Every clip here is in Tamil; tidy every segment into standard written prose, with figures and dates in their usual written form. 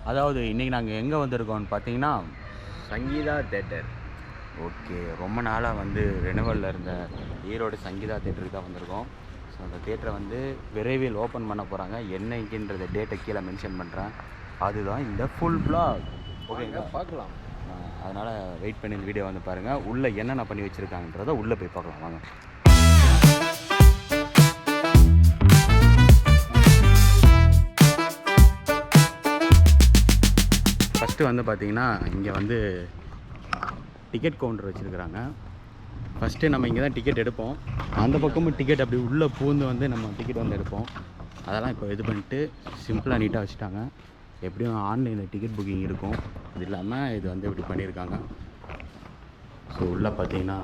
அதாவது இன்றைக்கி நாங்கள் எங்கே வந்திருக்கோம்னு பார்த்தீங்கன்னா சங்கீதா தேட்டர். ஓகே, ரொம்ப நாளாக வந்து ரெனவலில் இருந்த ஈரோடு சங்கீதா தேட்டருக்கு தான் வந்திருக்கோம். ஸோ அந்த தேட்டரை வந்து விரைவில் ஓப்பன் பண்ண போகிறாங்க. என்னைக்குன்றத டேட்டை கீழே மென்ஷன் பண்ணுறேன். அதுதான் இந்த ஃபுல் vlog. ஓகேங்க, பார்க்கலாம். அதனால் வெயிட் பண்ணி இந்த வீடியோ வந்து பாருங்கள். உள்ளே என்னென்ன பண்ணி வச்சுருக்காங்கன்றதை உள்ளே போய் பார்க்கலாம் வாங்க. ஃபஸ்ட்டு வந்து பார்த்திங்கன்னா இங்கே வந்து டிக்கெட் கவுண்டர் வச்சுருக்குறாங்க. ஃபஸ்ட்டு நம்ம இங்கே தான் டிக்கெட் எடுப்போம். அந்த பக்கமும் டிக்கெட் அப்படி உள்ளே பூந்து வந்து நம்ம டிக்கெட் வந்து எடுப்போம். அதெல்லாம் இப்போ இது பண்ணிட்டு சிம்பிளாக நீட்டாக வச்சுட்டாங்க. எப்படியும் ஆன்லைனில் டிக்கெட் புக்கிங் இருக்கும். அது இல்லாமல் இது வந்து இப்படி பண்ணியிருக்காங்க. ஸோ உள்ளே பார்த்தீங்கன்னா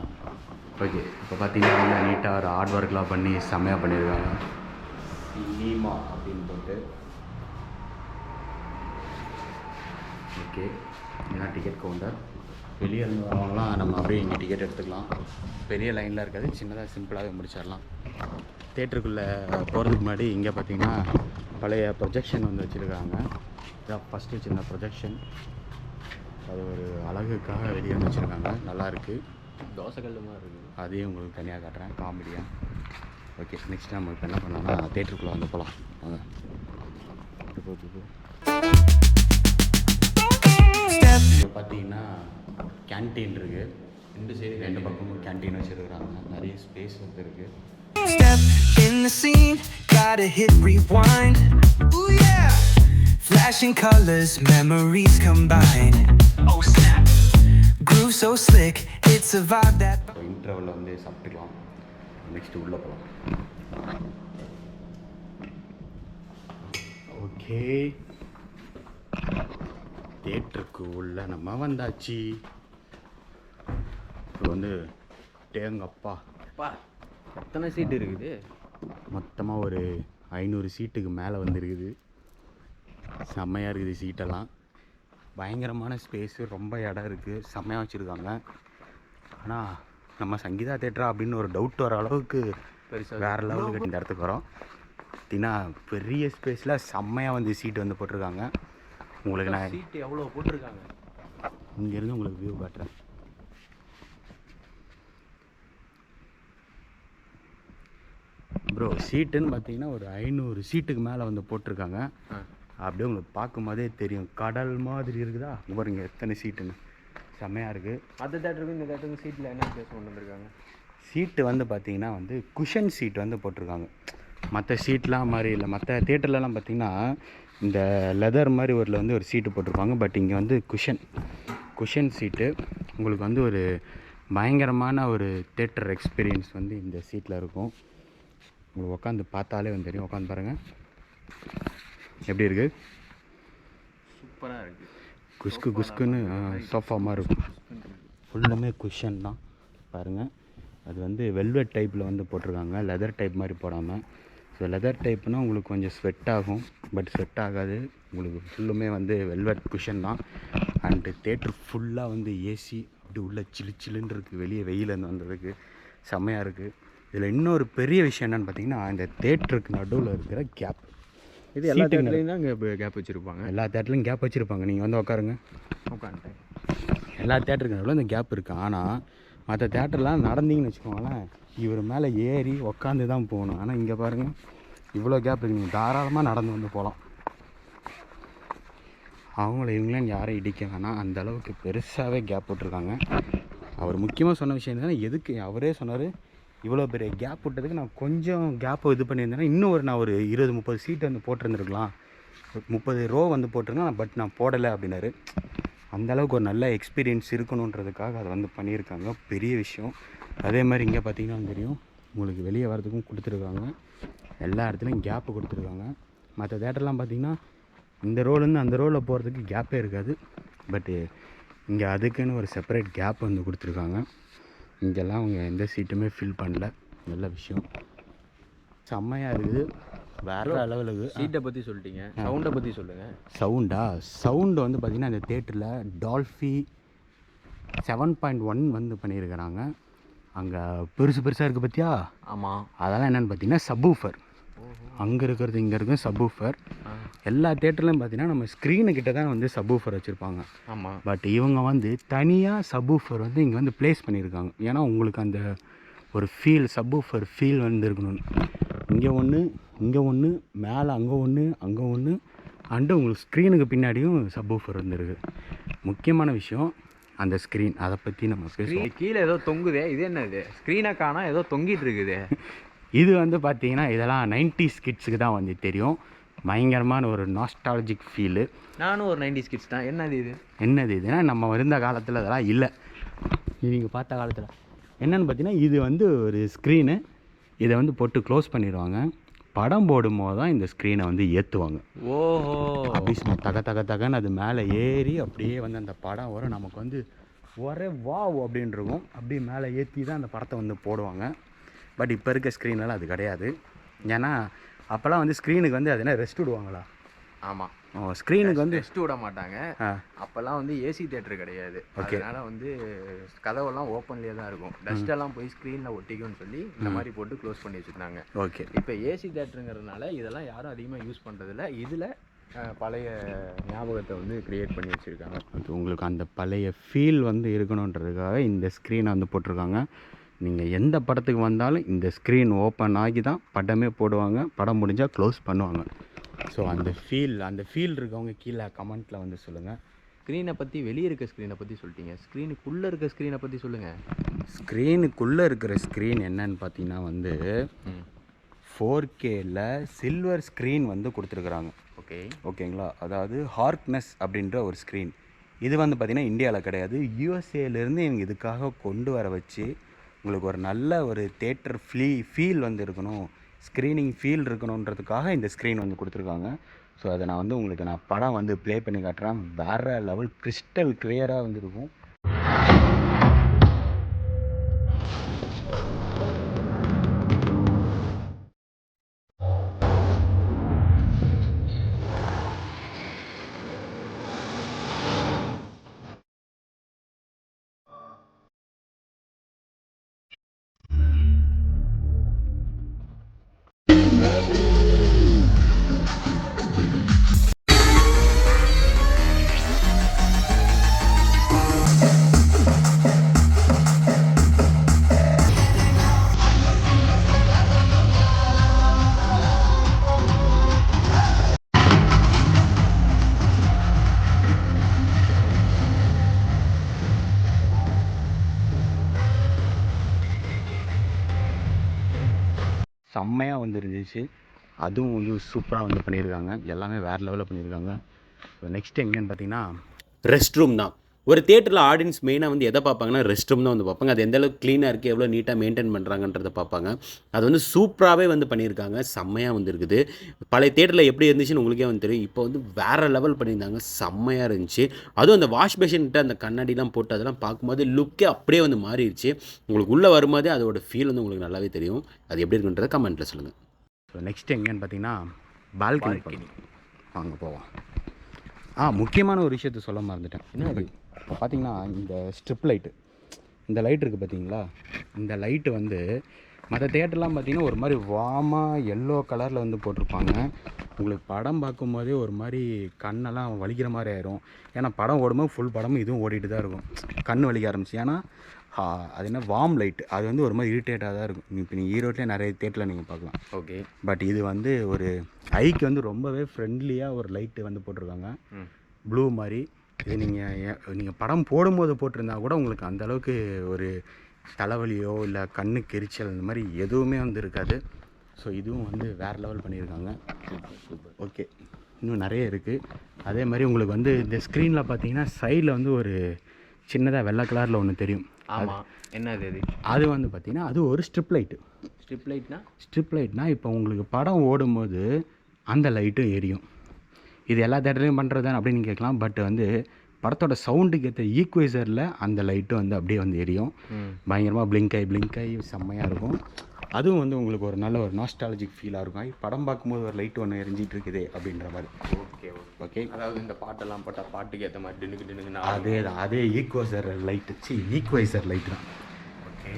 ஓகே, இப்போ பார்த்தீங்கன்னா உள்ள நீட்டாக ஒரு ஹார்ட் ஒர்க்லாம் பண்ணி செம்மையாக பண்ணியிருக்காங்க. சினிமா அப்படின்னு போட்டு ஓகே, இதுதான் டிக்கெட் கவுண்டர். வெளியே இருந்து வரவங்களாம் நம்ம அப்படியே இங்கே டிக்கெட் எடுத்துக்கலாம். பெரிய லைனில் இருக்காது, சின்னதாக சிம்பிளாகவே முடிச்சிடலாம். தேட்டருக்குள்ளே போகிறதுக்கு முன்னாடி இங்கே பார்த்திங்கன்னா பழைய ப்ரொஜெக்ஷன் வந்து வச்சுருக்காங்க. இதான் ஃபஸ்ட்டு வச்சுருந்த ப்ரொஜெக்ஷன். அது ஒரு அழகுக்காக வெளியே வந்து வச்சுருக்காங்க. நல்லாயிருக்கு. தோசைக்கல் மாதிரி இருக்குது. அதையும் உங்களுக்கு தனியாக காட்டுறேன் காமெடியாக. ஓகே, நெக்ஸ்ட் நம்ம இப்போ என்ன பண்ணலாம்னா தேட்டருக்குள்ளே வந்து போகலாம் வாங்க. இப்போ பார்த்தீங்கன்னா கேன்டீன் இருக்குது. ரெண்டு பக்கமும் கேன்டீன் வச்சுருக்குறாங்க. நிறைய ஸ்பேஸ் வந்து இருக்குது. Step in the scene, gotta hit rewind. Ooh yeah, flashing colors, memories combine. Oh snap, groove so slick, it's a vibe that. இன்டர்வலில் வந்து சாப்பிட்டுக்கலாம். நெக்ஸ்ட்டு உள்ளே போகலாம். ஓகே, தேட்டருக்கு உள்ள நம்ம வந்தாச்சு. இப்போ வந்து டேங்கப்பா அப்பா எத்தனை சீட்டு இருக்குது? மொத்தமாக ஒரு 500 சீட்டுக்கு மேலே வந்துருக்குது. செம்மையாக இருக்குது சீட்டெல்லாம். பயங்கரமான ஸ்பேஸு, ரொம்ப இடம் இருக்குது, செம்மையாக வச்சுருக்காங்க. ஆனால் நம்ம சங்கீதா தேட்டரா அப்படின்னு ஒரு டவுட் வர அளவுக்கு பெருசாக வேறு லெவலுக்கு இந்த இடத்துக்கு வரோம். பார்த்தீங்கன்னா பெரிய ஸ்பேஸில் செம்மையாக வந்து சீட்டு வந்து போட்டிருக்காங்க. உங்களுக்கு நான் சீட்டு எவ்வளோ போட்டிருக்காங்க இங்கேருந்து உங்களுக்கு வியூ காட்டுறேன். ப்ரோ, சீட்டுன்னு பார்த்தீங்கன்னா ஒரு 500 சீட்டுக்கு மேலே வந்து போட்டிருக்காங்க. அப்படியே உங்களுக்கு பார்க்கும்போதே தெரியும், கடல் மாதிரி இருக்குதா. பாருங்க எத்தனை சீட்டுன்னு, செம்மையாக இருக்குது. மற்ற தேட்டருக்கும் இந்த தேட்டருக்கும் சீட்டில் என்ன வித்தியாசம் கொண்டு வந்திருக்காங்க? சீட்டு வந்து பார்த்திங்கன்னா வந்து குஷன் சீட் வந்து போட்டிருக்காங்க. மற்ற சீட்லாம் மாதிரி இல்லை. மற்ற தேட்டர்லலாம் பார்த்திங்கன்னா இந்த லெதர் மாதிரி வந்து ஒரு சீட்டு போட்டிருப்பாங்க. பட் இங்கே வந்து குஷன் சீட்டு. உங்களுக்கு வந்து ஒரு பயங்கரமான ஒரு தேட்டர் எக்ஸ்பீரியன்ஸ் வந்து இந்த சீட்டில் இருக்கும். உங்களுக்கு உட்காந்து பார்த்தாலே வந்து தெரியும். உட்காந்து பாருங்கள் எப்படி இருக்குது. சூப்பராக இருக்குது. குஸ்குன்னு சோஃபா மாதிரி இருக்கும். ஃபுல்லுமே குஷன் தான் பாருங்கள். அது வந்து வெல்வெட் டைப்பில் வந்து போட்டிருக்காங்க, லெதர் டைப் மாதிரி போடாமல். ஸோ லெதர் டைப்னால் உங்களுக்கு கொஞ்சம் ஸ்வெட் ஆகும், பட் ஸ்வெட் ஆகாது. உங்களுக்கு ஃபுல்லுமே வந்து வெல்வெட் குஷன் தான். அண்டு தேட்ரு ஃபுல்லாக வந்து ஏசி அப்படி உள்ள சில்லுன்னு இருக்குது. வெளியே வெயிலேருந்து வந்ததுக்கு செம்மையாக இருக்குது. இதில் இன்னொரு பெரிய விஷயம் என்னென்னு பார்த்தீங்கன்னா, இந்த தேட்டருக்கு நடுவில் இருக்கிற கேப். இது எல்லா தேட்டர்லையும் தான் கேப் வச்சுருப்பாங்க. எல்லா தேட்டர்லையும் கேப் வச்சுருப்பாங்க. நீங்கள் வந்து உட்காருங்க. உட்காந்துட்டேன். எல்லா தேட்டருக்கு நடுவில் இந்த கேப் இருக்குது. ஆனால் மற்ற தேட்டர்லாம் நடந்தீங்கன்னு வச்சுக்கோங்களேன், இவர் மேலே ஏறி உக்காந்து தான் போகணும். ஆனால் இங்கே பாருங்கள், இவ்வளோ கேப் இருக்குது. நீங்கள் தாராளமாக நடந்து வந்து போகலாம். இவங்களையும் யாரும் இடிக்க வேணாம், அந்த அளவுக்கு பெருசாகவே கேப் போட்டிருக்காங்க. அவர் முக்கியமாக சொன்ன விஷயம் என்னன்னா, எதுக்கு அவரே சொன்னார், இவ்வளோ பெரிய கேப் விட்டதுக்கு நான் கொஞ்சம் கேப்பை இது பண்ணியிருந்தேன்னா இன்னும் நான் ஒரு 20-30 சீட்டு வந்து போட்டிருந்துருக்கலாம், 30 ரோ வந்து போட்டிருந்தேன். பட் நான் போடலை அப்படின்னாரு. அந்தளவுக்கு ஒரு நல்ல எக்ஸ்பீரியன்ஸ் இருக்கணுன்றதுக்காக அதை வந்து பண்ணியிருக்காங்க. பெரிய விஷயம். அதே மாதிரி இங்கே பார்த்தீங்கன்னா தெரியும், உங்களுக்கு வெளியே வரதுக்கும் கொடுத்துருக்காங்க. எல்லா இடத்துலையும் கேப்பு கொடுத்துருக்காங்க. மற்ற தேட்டர்லாம் பார்த்திங்கன்னா இந்த ரோலேருந்து அந்த ரோவில் போகிறதுக்கு கேப்பே இருக்காது. பட்டு இங்கே அதுக்குன்னு ஒரு செப்பரேட் கேப் வந்து கொடுத்துருக்காங்க. இங்கெல்லாம் அவங்க எந்த சீட்டுமே ஃபில் பண்ணல. நல்ல விஷயம், செம்மையாக இருக்குது. வேறு லெவலுக்கு. சீட்டை பற்றி சொல்லிட்டீங்க, சவுண்டை பற்றி சொல்லுங்கள். சவுண்டு வந்து பார்த்திங்கன்னா இந்த தேட்டரில் டால்ஃபி 7.1 வந்து பண்ணியிருக்கிறாங்க. அங்கே பெருசாக இருக்குது பார்த்தியா? ஆமாம். அதெல்லாம் என்னென்னு பார்த்தீங்கன்னா சப்வூஃபர். அங்கே இருக்கிறது இங்கே இருக்கும் சப்வூஃபர். எல்லா தேட்டர்லையும் பார்த்தீங்கன்னா நம்ம ஸ்க்ரீனுக்கிட்ட தான் வந்து சப்வூஃபர் வச்சுருப்பாங்க. ஆமாம். பட் இவங்க வந்து தனியாக சப்வூஃபர் வந்து இங்கே வந்து ப்ளேஸ் பண்ணியிருக்காங்க. ஏன்னா உங்களுக்கு அந்த ஒரு ஃபீல், சப்வூஃபர் ஃபீல் வந்து இருக்கணும்னு. இங்கே ஒன்று மேலே அங்கே ஒன்று அண்டு உங்களுக்கு ஸ்க்ரீனுக்கு பின்னாடியும் சப்வூஃபர் வந்துருக்கு. முக்கியமான விஷயம் அந்த ஸ்க்ரீன், அதை பற்றி நம்ம பேசுவோம். கீழே ஏதோ தொங்குதே, இது என்னது? ஸ்க்ரீனை காணா ஏதோ தொங்கிட்டு இருக்குது. இது வந்து பார்த்தீங்கன்னா இதெல்லாம் 90s கிட்ஸுக்கு தான் வந்து தெரியும். பயங்கரமான ஒரு நாஸ்டாலஜிக் ஃபீலு. நானும் ஒரு 90s கிட்ஸ் தான். என்னது இதுனா நம்ம இருந்த காலத்தில் அதெல்லாம் இல்லை. நீங்கள் பார்த்த காலத்தில் என்னென்னு பார்த்தீங்கன்னா இது வந்து ஒரு ஸ்க்ரீனு. இதை வந்து போட்டு க்ளோஸ் பண்ணிடுவாங்க. படம் போடும்போது தான் இந்த ஸ்க்ரீனை வந்து ஏற்றுவாங்க. ஓஹோ. அப்படி தகன்னு அது மேலே ஏறி அப்படியே வந்து அந்த படம் வரும். நமக்கு வந்து ஒரே வாவ் அப்படின்னு இருக்கும். அப்படியே மேலே ஏற்றி தான் அந்த படத்தை வந்து போடுவாங்க. பட் இப்போ இருக்க ஸ்க்ரீனெல்லாம் அது கிடையாது. ஏன்னா அப்போல்லாம் வந்து ஸ்க்ரீனுக்கு வந்து அது என்ன ரெஸ்ட் விடுவாங்களா? ஆமாம், ஸ்க்ரீனுக்கு வந்து ரெஸ்ட் விட மாட்டாங்க. அப்போல்லாம் வந்து ஏசி தேட்டர் கிடையாது. அதனால் வந்து கதவெல்லாம் ஓப்பன்லேயே தான் இருக்கும். டஸ்ட்டெல்லாம் போய் ஸ்க்ரீனில் ஒட்டிக்கும்னு சொல்லி இந்த மாதிரி போட்டு க்ளோஸ் பண்ணி வச்சுருந்தாங்க. ஓகே. இப்போ ஏசி தேட்டருங்கிறதுனால இதெல்லாம் யாரும் அதிகமாக யூஸ் பண்ணுறதில்ல. இதில் பழைய ஞாபகத்தை வந்து க்ரியேட் பண்ணி வச்சுருக்காங்க. உங்களுக்கு அந்த பழைய ஃபீல் வந்து இருக்கணுன்றதுக்காக இந்த ஸ்க்ரீனை வந்து போட்டிருக்காங்க. நீங்கள் எந்த படத்துக்கு வந்தாலும் இந்த ஸ்க்ரீன் ஓப்பன் ஆகி தான் படமே போடுவாங்க. படம் முடிஞ்சால் க்ளோஸ் பண்ணுவாங்க. ஸோ அந்த ஃபீல் இருக்கவங்க கீழே கமெண்ட்டில் வந்து சொல்லுங்கள். ஸ்க்ரீனை பற்றி, வெளியே இருக்க ஸ்க்ரீனை பற்றி சொல்லிட்டீங்க. ஸ்க்ரீனுக்குள்ளே இருக்க ஸ்க்ரீனை பற்றி சொல்லுங்கள். ஸ்க்ரீனுக்குள்ளே இருக்கிற ஸ்க்ரீன் என்னன்னு பார்த்தீங்கன்னா வந்து 4Kல சில்வர் ஸ்க்ரீன் வந்து கொடுத்துருக்குறாங்க. ஓகேங்களா? அதாவது ஹார்க்னஸ் அப்படின்ற ஒரு ஸ்க்ரீன். இது வந்து பார்த்திங்கன்னா இந்தியாவில் கிடையாது. யூஎஸ்ஏலேருந்து இவங்க இதுக்காக கொண்டு வர வச்சு உங்களுக்கு ஒரு நல்ல ஒரு தேட்டர் ஃபீல் வந்து இருக்கணும், ஸ்க்ரீனிங் ஃபீல் இருக்கணுன்றதுக்காக இந்த ஸ்க்ரீன் வந்து கொடுத்துருக்காங்க. ஸோ அதை நான் வந்து உங்களுக்கு படம் வந்து ப்ளே பண்ணி காட்டுறேன். வேறு லெவல் கிறிஸ்டல் கிளியராக வந்து இருக்கும். செம்மையாக வந்து இருந்துச்சு. அதுவும் வந்து சூப்பராக வந்து பண்ணியிருக்காங்க. எல்லாமே வேறு லெவலில் பண்ணியிருக்காங்க. ஸோ நெக்ஸ்ட் எங்கேன்னு பார்த்தீங்கன்னா ரெஸ்ட் ரூம் தான். ஒரு தேட்டரில் ஆடியன்ஸ் மெயினாக வந்து எதை பார்ப்பாங்கன்னா ரெஸ்ட் ரூம் தான் வந்து பார்ப்பாங்க. அது எந்த அளவுக்கு க்ளீனாக இருக்குது, எவ்வளோ நீட்டாக மெயின்டைன் பண்ணுறாங்கன்றதை பார்ப்பாங்க. அது வந்து சூப்பராகவே வந்து பண்ணியிருக்காங்க. செம்மையாக வந்து இருக்குது. பழைய தேட்டரில் எப்படி இருந்துச்சுன்னு உங்களுக்கே வந்து தெரியும். இப்போ வந்து வேறு லெவல் பண்ணியிருந்தாங்க. செம்மையாக இருந்துச்சு. அதுவும் அந்த வாஷ் பேஷன்கிட்ட அந்த கண்ணாடிலாம் போட்டு அதெல்லாம் பார்க்கும்போது லுக்கே அப்படியே வந்து மாறிடுச்சு. உங்களுக்கு உள்ளே வரும்போதே அதோட ஃபீல் வந்து உங்களுக்கு நல்லாவே தெரியும். அது எப்படி இருக்குன்றதை கமெண்ட்டில் சொல்லுங்கள். ஸோ நெக்ஸ்ட் எங்கேன்னு பார்த்தீங்கன்னா பால்கனி. வாங்க போவோம். முக்கியமான ஒரு விஷயத்த சொல்ல மறந்துட்டேன். என்ன அது? இப்போ பார்த்தீங்கன்னா இந்த ஸ்ட்ரிப் லைட்டு, இந்த லைட் இருக்குது பார்த்தீங்களா? இந்த லைட்டு வந்து மற்ற தேட்டர்லாம் பார்த்தீங்கன்னா ஒரு மாதிரி வார்மாக எல்லோ கலரில் வந்து போட்டிருப்பாங்க. உங்களுக்கு படம் பார்க்கும்போதே ஒரு மாதிரி கண்ணெல்லாம் வலிக்கிற மாதிரி ஆயிரும். ஏன்னா படம் ஓடும்போது ஃபுல் படமும் இதுவும் ஓடிட்டு தான் இருக்கும். கண் வலிக்க ஆரம்பிச்சு. ஏன்னா அது என்ன வார்ம் லைட்டு, அது வந்து ஒரு மாதிரி இரிட்டேட்டாக தான் இருக்கும். இப்போ நீங்கள் ஈரோட்டிலே நிறைய தேட்டரில் நீங்கள் பார்க்கலாம். ஓகே. பட் இது வந்து ஒரு ஐக்கு வந்து ரொம்பவே ஃப்ரெண்ட்லியாக ஒரு லைட்டு வந்து போட்டிருக்காங்க. ப்ளூ மாதிரி. இது நீங்கள் படம் போடும்போது போட்டிருந்தா கூட உங்களுக்கு அந்தளவுக்கு ஒரு தலைவலியோ இல்லை கண்ணுக்கு எரிச்சல் அந்த மாதிரி எதுவுமே வந்து இருக்காது. ஸோ இதுவும் வந்து வேறு லெவல் பண்ணியிருக்காங்க. ஓகே, இன்னும் நிறைய இருக்குது. அதே மாதிரி உங்களுக்கு வந்து இந்த ஸ்க்ரீனில் பார்த்தீங்கன்னா சைடில் வந்து ஒரு சின்னதாக வெள்ளை கலரில் ஒன்று தெரியும். ஆமாம், என்னது அது? அது வந்து பார்த்திங்கன்னா அது ஒரு ஸ்ட்ரிப் லைட்டு. ஸ்ட்ரிப் லைட்னா இப்போ உங்களுக்கு படம் ஓடும்போது அந்த லைட்டும் எரியும். இது எல்லா தேட்டர்லையும் பண்ணுறது தான் அப்படின்னு கேட்கலாம். பட் வந்து படத்தோட சவுண்டுக்கு ஏற்ற ஈக்குவைசரில் அந்த லைட்டும் வந்து அப்படியே வந்து எரியும். பயங்கரமாக பிளிங்க் ஆகி செம்மையாக இருக்கும். அதுவும் வந்து உங்களுக்கு ஒரு நல்ல ஒரு நாஸ்டாலஜிக் ஃபீலாக இருக்கும். படம் பார்க்கும்போது ஒரு லைட் ஒன்று எரிஞ்சிட்டு இருக்குது அப்படின்ற மாதிரி. ஓகே. அதாவது இந்த பாட்டெல்லாம் போட்டால் பாட்டுக்கு ஏற்ற மாதிரி டினுக்கு அதே தான், அதே ஈக்குவைசர் லைட்டு தான். ஓகே.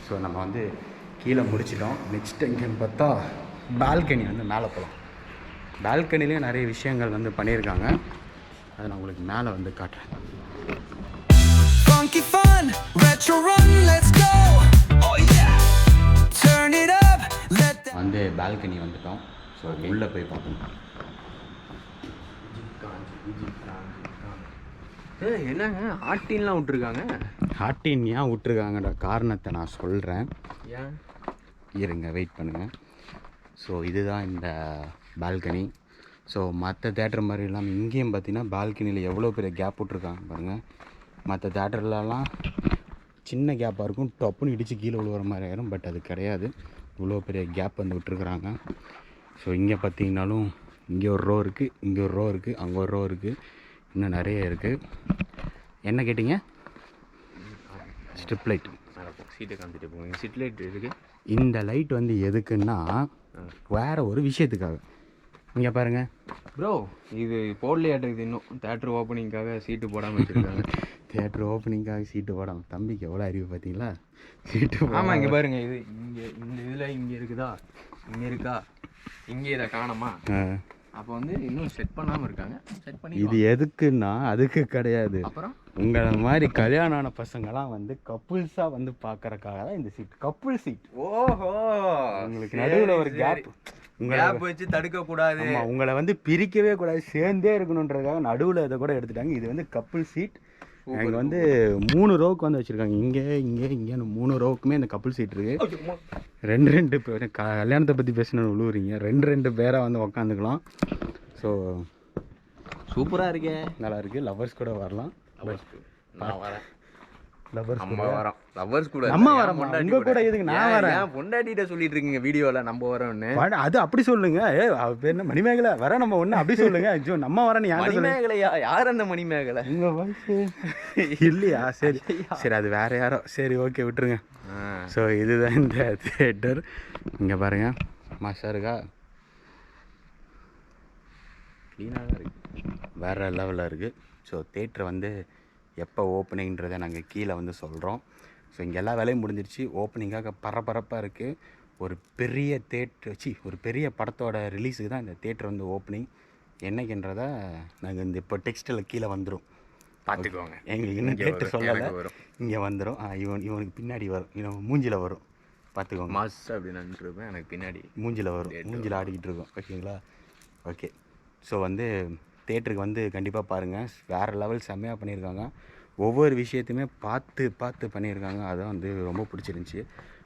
ஸோ நம்ம வந்து கீழே முடிச்சிட்டோம். நெக்ஸ்ட் எங்கேன்னு பார்த்தா பால்கனி வந்து மேலே போகலாம். பால்கனிலேயும் நிறைய விஷயங்கள் வந்து பண்ணியிருக்காங்க. அதை நான் உங்களுக்கு மேலே வந்து காட்டுறேன். Funky fun, retro run, let's go. Oh yeah. Turn it up, let the வந்து பால்கனி வந்துட்டோம். ஸோ உள்ளே போய் பார்க்கணும். என்னங்க ஆட்டின்லாம் விட்டுருக்காங்க? ஹாட்டின் ஏன் விட்டுருக்காங்கன்ற காரணத்தை நான் சொல்கிறேன். ஏன்? இருங்க, வெயிட் பண்ணுங்கள். ஸோ இதுதான் இந்த பால்கனி. ஸோ மற்ற தேட்டர் மாதிரி இல்லாமல் இங்கேயும் பார்த்தீங்கன்னா பால்கனியில் எவ்வளோ பெரிய கேப் விட்ருக்காங்க பாருங்கள். மற்ற தேட்டர்லலாம் சின்ன கேப்பாக இருக்கும், டப்புன்னு இடித்து கீழே விழுவுற மாதிரி ஆயிரும். பட் அது கிடையாது, இவ்வளோ பெரிய கேப் வந்து விட்டுருக்குறாங்க. ஸோ இங்கே பார்த்தீங்கன்னாலும் இங்கே ஒரு ரோ இருக்குது, இங்கே ஒரு ரோ இருக்குது, அங்கே ஒரு ரோ இருக்குது, இன்னும் நிறைய இருக்குது. என்ன கேட்டிங்க? Strip light. சீட்டை காமிச்சிட்டு போங்க. சிட் லைட் இருக்குது. இந்த லைட் வந்து எதுக்குன்னா வேறு ஒரு விஷயத்துக்காக. இங்கே பாருங்கள் ப்ரோ, இது போடலையாட்டுக்குது. இன்னும் தேட்டர் ஓப்பனிங்காக சீட்டு போடாமல் வச்சுருக்காங்க. தேட்டர் ஓப்பனிங்காக சீட்டு போடாமல். தம்பிக்கு எவ்வளோ அறிவு பார்த்தீங்களா? சீட்டு. ஆமாம், இங்கே பாருங்க. இது இங்கே இந்த இதில் இங்கே இருக்குதா, இங்கே இருக்கா, இங்கே இதை காணோமா? அப்போ வந்து இன்னும் செட் பண்ணாமல் இருக்காங்க. செட் பண்ணி இது எதுக்குன்னா அதுக்கு கிடையாது. அப்புறம் உங்களை மாதிரி கல்யாணம் ஆன பசங்களாம் வந்து கப்புள்ஸாக வந்து பார்க்கறக்காக தான் இந்த சீட், கப்புள் சீட். ஓஹோ, உங்களுக்கு நடுவில் ஒரு கேப், கேப் வச்சு தடுக்கக்கூடாது. ஆமாம், உங்களை வந்து பிரிக்கவே கூடாது, சேர்ந்தே இருக்கணுன்றதுக்காக நடுவில் இதை கூட எடுத்துட்டாங்க. இது வந்து கப்புள் சீட். இங்கே வந்து 3 ரோவுக்கு வந்து வச்சுருக்காங்க. இங்கே இங்கே இங்கேன்னு 3 ரோவுக்குமே இந்த கப்புள் சீட் இருக்குது. 2 பேர் கல்யாணத்தை பற்றி பேசணும்னு விழுவுறீங்க. 2 பேராக வந்து உக்காந்துக்கலாம். ஸோ சூப்பராக இருக்கே, நல்லா இருக்குது. லவ்வர்ஸ் கூட வரலாம். நான் வரேன். லவ்வர்ஸ் நம்ம வரோம். லவ்வர்ஸ் கூட நம்ம வரோம். உங்க கூட எதுக்கு நான் வரேன்? ஏன் பொண்டாட்டிட்ட சொல்லிட்டு இருக்கீங்க வீடியோவில் நம்ம வரோம்னு? அது அப்படி சொல்லுங்க. அவ பேர் என்ன? மணிமேகலை. வர நம்ம ஒன்று அப்படி சொல்லுங்க. ஐயோ நம்ம வரேன்னு யார் சொல்லுங்க? மணிமேகலையா? யார் அந்த மணிமேகலை? உங்க வயசு இல்லையா? சரி சரி, அது வேற யாரோ. சரி, ஓகே, விட்டுருங்க. ஸோ இதுதான் இந்த தியேட்டர். இங்கே பாருங்க, மாசா இருக்கா? க்ளீனாக தான் இருக்குது, வேறு லெவலில் இருக்குது. ஸோ தேட்டர் வந்து எப்போ ஓப்பனிங்கிறத நாங்கள் கீழே வந்து சொல்கிறோம். ஸோ இங்கே எல்லா வேலையும் முடிஞ்சிருச்சு. ஓப்பனிங்காக பரபரப்பாக இருக்குது. ஒரு பெரிய ஒரு பெரிய படத்தோட ரிலீஸுக்கு தான் இந்த தேட்டர் வந்து ஓப்பனிங். என்னைக்குன்றத நாங்கள் இந்த இப்போ டெக்ஸ்டில் கீழே வந்துடும், பார்த்துக்கோங்க. எங்களுக்கு இன்னும் தேட்டர் சொல்லலை, இங்கே வந்துடும். இவனுக்கு பின்னாடி வரும், இவன் மூஞ்சில் வரும், பார்த்துக்கோங்க. மாஸ் அப்படின்னு நின்றுருப்பேன், எனக்கு பின்னாடி மூஞ்சில் வரும், மூஞ்சில் ஆடிக்கிட்டு இருக்கோம். ஓகேங்களா? ஓகே. ஸோ வந்து தேட்டருக்கு வந்து கண்டிப்பாக பாருங்கள். வேறு லெவல் செம்மையாக பண்ணியிருக்காங்க. ஒவ்வொரு விஷயத்தையுமே பார்த்து பண்ணியிருக்காங்க. அதான் வந்து ரொம்ப பிடிச்சிருந்துச்சி.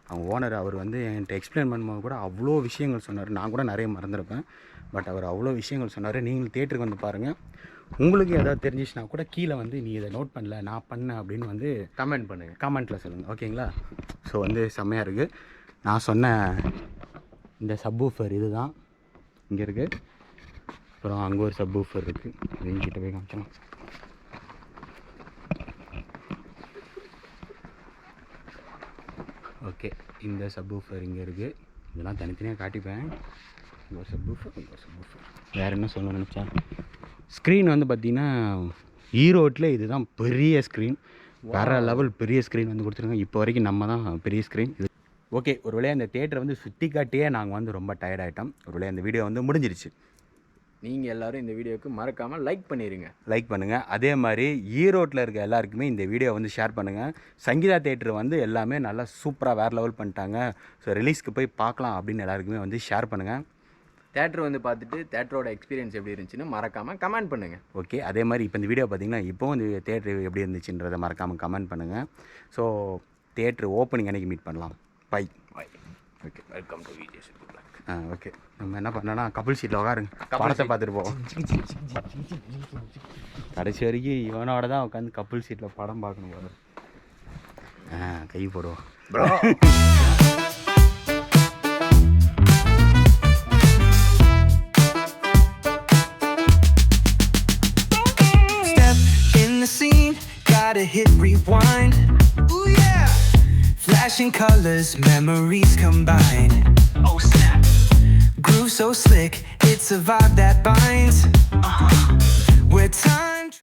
அவங்க ஓனர் அவர் வந்து என்கிட்ட எக்ஸ்பிளைன் பண்ணும்போது கூட அவ்வளோ விஷயங்கள் சொன்னார். நான் கூட நிறைய மறந்துருப்பேன், பட் அவர் அவ்வளோ விஷயங்கள் சொன்னார். நீங்களும் தேட்டருக்கு வந்து பாருங்கள். உங்களுக்கு எதாவது தெரிஞ்சிச்சுன்னா கூட கீழே வந்து நீ இதை நோட் பண்ணல, நான் பண்ணேன் அப்படின்னு வந்து கமெண்ட் பண்ணுங்கள், கமெண்ட்டில் சொல்லுங்கள். ஓகேங்களா? ஸோ வந்து செம்மையாக இருக்குது. நான் சொன்ன இந்த சப்வூஃபர் இது தான் இங்கே இருக்குது. அப்புறம் அங்கே ஒரு சப்வூஃபர் இருக்குது, இதையும் கிட்ட போய் காமிச்சோம். ஓகே, இந்த சப்வூஃபர் இங்கே இருக்குது. இதெல்லாம் தனித்தனியாக காட்டிப்பேன். இங்கே ஒரு சப்வூஃபர், இங்கே ஒரு சப்வூஃபர். வேறு என்ன சொல்லணும்னு நினச்சேன். ஸ்க்ரீன் வந்து பார்த்திங்கன்னா ஈரோட்டில் இதுதான் பெரிய ஸ்க்ரீன். வேறு லெவல் பெரிய ஸ்க்ரீன் வந்து கொடுத்துருக்காங்க. இப்போ வரைக்கும் நம்ம தான் பெரிய ஸ்க்ரீன் இது. ஓகே, ஒரு வழியாக இந்த தேட்டரை வந்து சுற்றி காட்டியே நாங்கள் வந்து ரொம்ப டயர்டாகிட்டோம். ஒரு வழியாக இந்த வீடியோ வந்து முடிஞ்சிருச்சு. நீங்கள் எல்லோரும் இந்த வீடியோவுக்கு மறக்காமல் லைக் பண்ணிடுங்க, லைக் பண்ணுங்கள். அதே மாதிரி ஈரோட்டில் இருக்க எல்லாருக்குமே இந்த வீடியோ வந்து ஷேர் பண்ணுங்கள். சங்கீதா தேட்டர் வந்து எல்லாமே நல்லா சூப்பராக வேறு லெவல் பண்ணிட்டாங்க. ஸோ ரிலீஸ்க்கு போய் பார்க்கலாம் அப்படின்னு எல்லாருக்குமே வந்து ஷேர் பண்ணுங்கள். தேட்டர் வந்து பார்த்துட்டு தேட்டரோட எக்ஸ்பீரியன்ஸ் எப்படி இருந்துச்சுன்னு மறக்காமல் கமெண்ட் பண்ணுங்கள். ஓகே, அதே மாதிரி இப்போ இந்த வீடியோ பார்த்தீங்கன்னா இப்போ இந்த தேட்டர் எப்படி இருந்துச்சுன்றதை மறக்காமல் கமெண்ட் பண்ணுங்கள். ஸோ தேட்டர் ஓப்பனிங் அன்றைக்கி மீட் பண்ணலாம். Bye. Okay, welcome to Vijay. Okay, நம்ம என்ன பண்ணோன்னா கப்புள் சீட்டில் உட்காருங்க, படத்தை பார்த்துட்டு போவோம். கடைசி வரைக்கும் இவனோட தான் உட்காந்து கப்புள் சீட்டில் படம் பார்க்கணும் போது. கை போடுவோம் bro. Step in the scene, gotta hit rewind. Ooh yeah, flashing colors, memories combine. Oh snap, groove so slick, it's a vibe that binds. Where time